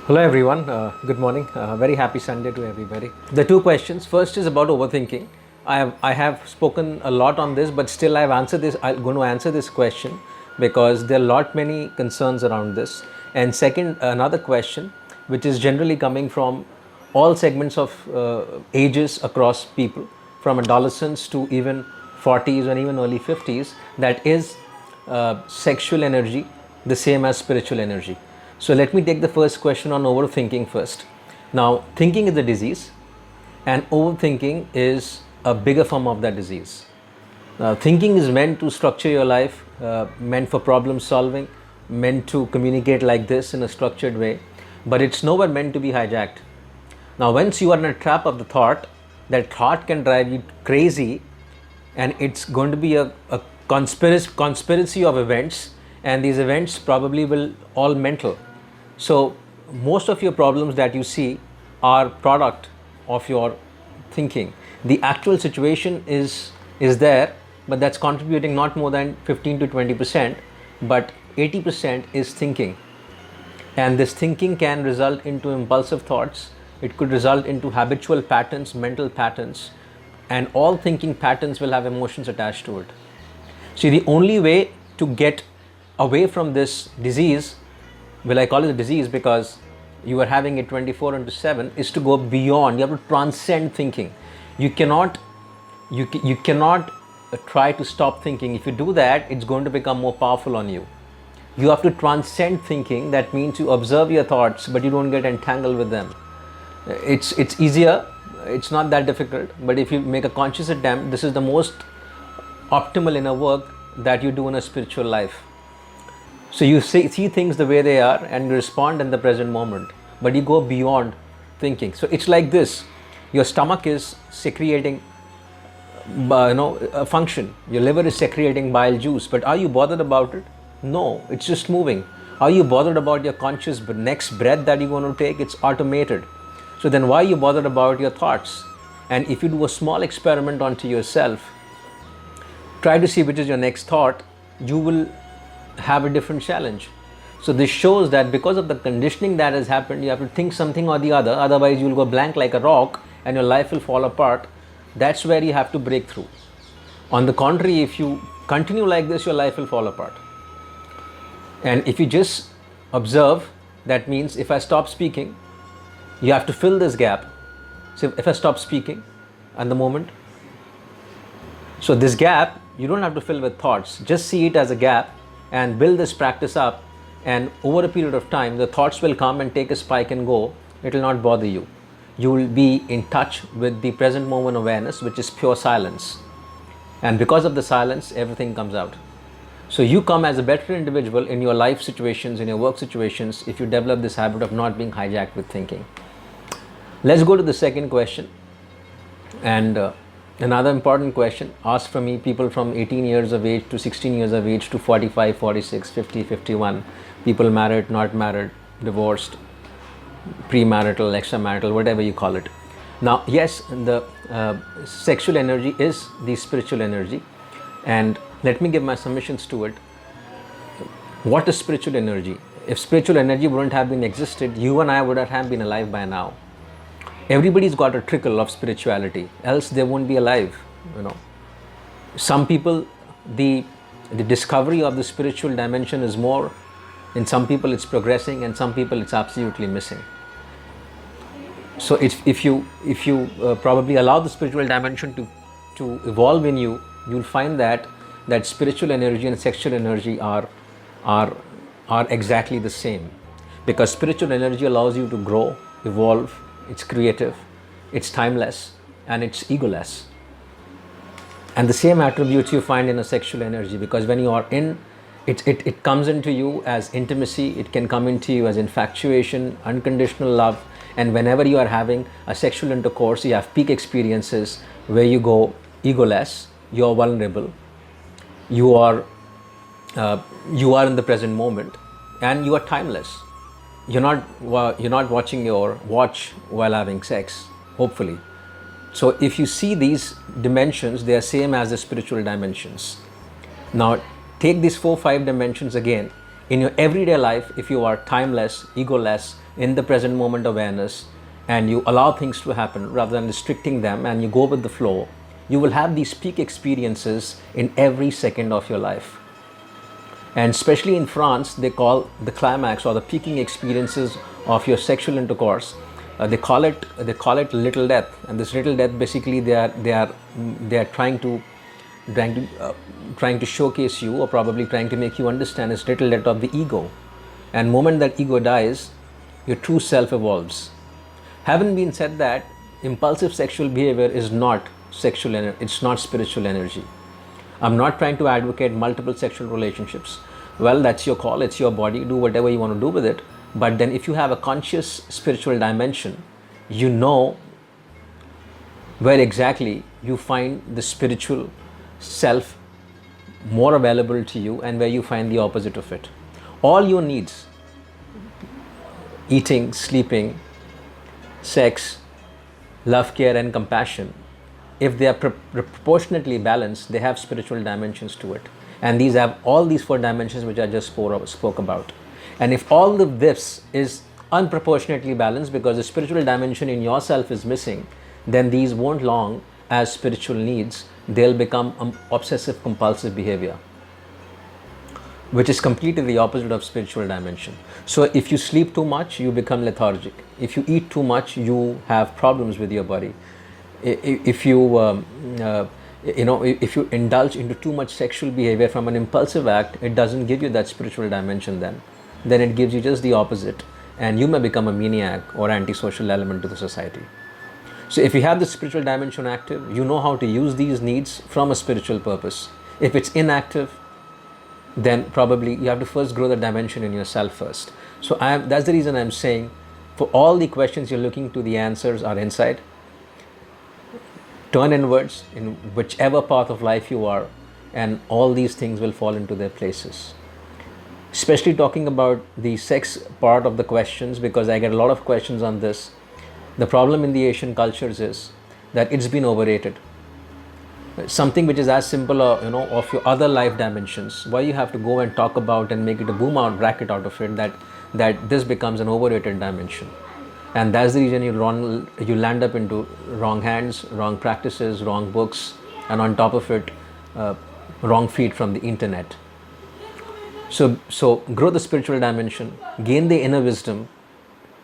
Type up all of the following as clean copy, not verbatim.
Hello everyone, good morning. Very happy Sunday to everybody. The two questions. First is about overthinking. I have spoken a lot on this, but still I'm going to answer this question because there are many concerns around this. And second, another question, which is generally coming from all segments of ages across people, from adolescents to even 40s and even early 50s, that is sexual energy the same as spiritual energy? So let me take the first question on overthinking first. Now, thinking is a disease, and overthinking is a bigger form of that disease. Thinking is meant to structure your life, meant for problem solving, meant to communicate like this in a structured way, but it's nowhere meant to be hijacked. Now, once you are in a trap of the thought, that thought can drive you crazy, and it's going to be a conspiracy of events, and these events probably will all mental. So most of your problems that you see are product of your thinking. The actual situation is there, but that's contributing not more than 15 to 20%, but 80% is thinking. And this thinking can result into impulsive thoughts. It could result into habitual patterns, mental patterns, and all thinking patterns will have emotions attached to it. See, the only way to get away from this disease, well, I call it a disease because you are having it 24/7, is to go beyond. You have to transcend thinking. You cannot try to stop thinking. If you do that, it's going to become more powerful on you. You have to transcend thinking. That means you observe your thoughts, but you don't get entangled with them. It's easier. It's not that difficult. But if you make a conscious attempt, this is the most optimal inner work that you do in a spiritual life. So you see things the way they are and you respond in the present moment, but you go beyond thinking. So it's like this: your stomach is secreting a function, your liver is secreting bile juice, but are you bothered about it? No, it's just moving. Are you bothered about your conscious next breath that you're going to take? It's automated. So then why are you bothered about your thoughts? And if you do a small experiment onto yourself, try to see which is your next thought, you will have a different challenge. So this shows that because of the conditioning that has happened, you have to think something or the other, otherwise you will go blank like a rock and your life will fall apart. That's where you have to break through. On the contrary, if you continue like this, your life will fall apart. And if you just observe, that means if I stop speaking, you have to fill this gap. So if I stop speaking at the moment, so this gap you don't have to fill with thoughts, just see it as a gap and build this practice up, and over a period of time the thoughts will come and take a spike and go. It will not bother you. You will be in touch with the present moment awareness, which is pure silence, and because of the silence everything comes out. So you come as a better individual in your life situations, in your work situations, if you develop this habit of not being hijacked with thinking. Let's go to the second question. And another important question asked from me, people from 18 years of age to 16 years of age to 45, 46, 50, 51, people married, not married, divorced, premarital, extramarital, whatever you call it. Now, yes, the sexual energy is the spiritual energy, and let me give my submissions to it. What is spiritual energy? If spiritual energy wouldn't have been existed, you and I would have been alive by now. Everybody's got a trickle of spirituality, else they won't be alive. Some people, the discovery of the spiritual dimension is more. In some people it's progressing, and some people it's absolutely missing. So if you probably allow the spiritual dimension to evolve in you, you'll find that spiritual energy and sexual energy are exactly the same, because spiritual energy allows you to grow, evolve. It's creative, it's timeless, and it's egoless. And the same attributes you find in a sexual energy, because when you are in it comes into you as intimacy, it can come into you as infatuation, unconditional love. And whenever you are having a sexual intercourse, you have peak experiences where you go egoless, you are vulnerable, you are in the present moment, and you are timeless. You're not watching your watch while having sex, hopefully. So if you see these dimensions, they are same as the spiritual dimensions. Now take these 4-5 dimensions again In your everyday life, if you are timeless, egoless, in the present moment awareness, and you allow things to happen rather than restricting them, and you go with the flow, you will have these peak experiences in every second of your life. And especially in France, they call the climax or the peaking experiences of your sexual intercourse, they call it little death. And this little death, basically they are trying to showcase you, or probably trying to make you understand, is little death of the ego. And moment that ego dies, your true self evolves. Having been said that, impulsive sexual behavior is not it's not spiritual energy. I'm not trying to advocate multiple sexual relationships. Well, that's your call, it's your body, do whatever you want to do with it. But then if you have a conscious spiritual dimension, you know where exactly you find the spiritual self more available to you, and where you find the opposite of it. All your needs, eating, sleeping, sex, love, care and compassion, if they are proportionately balanced, they have spiritual dimensions to it. And these have all these 4 dimensions which I just spoke about. And if all of this is unproportionately balanced because the spiritual dimension in yourself is missing, then these won't long as spiritual needs. They'll become obsessive compulsive behavior, which is completely the opposite of spiritual dimension. So if you sleep too much, you become lethargic. If you eat too much, you have problems with your body. If you if you indulge into too much sexual behavior from an impulsive act, it doesn't give you that spiritual dimension. Then it gives you just the opposite, and you may become a maniac or antisocial element to the society. So if you have the spiritual dimension active, you know how to use these needs from a spiritual purpose. If it's inactive, then probably you have to first grow the dimension in yourself first. So that's the reason I'm saying, for all the questions you're looking to, the answers are inside. Turn inwards in whichever path of life you are, and all these things will fall into their places. Especially talking about the sex part of the questions, because I get a lot of questions on this. The problem in the Asian cultures is that it's been overrated. Something which is as simple, of your other life dimensions, why you have to go and talk about and make it a boom out bracket out of it, that this becomes an overrated dimension. And that's the reason you land up into wrong hands, wrong practices, wrong books, and on top of it, wrong feed from the internet. So grow the spiritual dimension, gain the inner wisdom,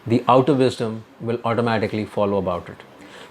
the outer wisdom will automatically follow about it.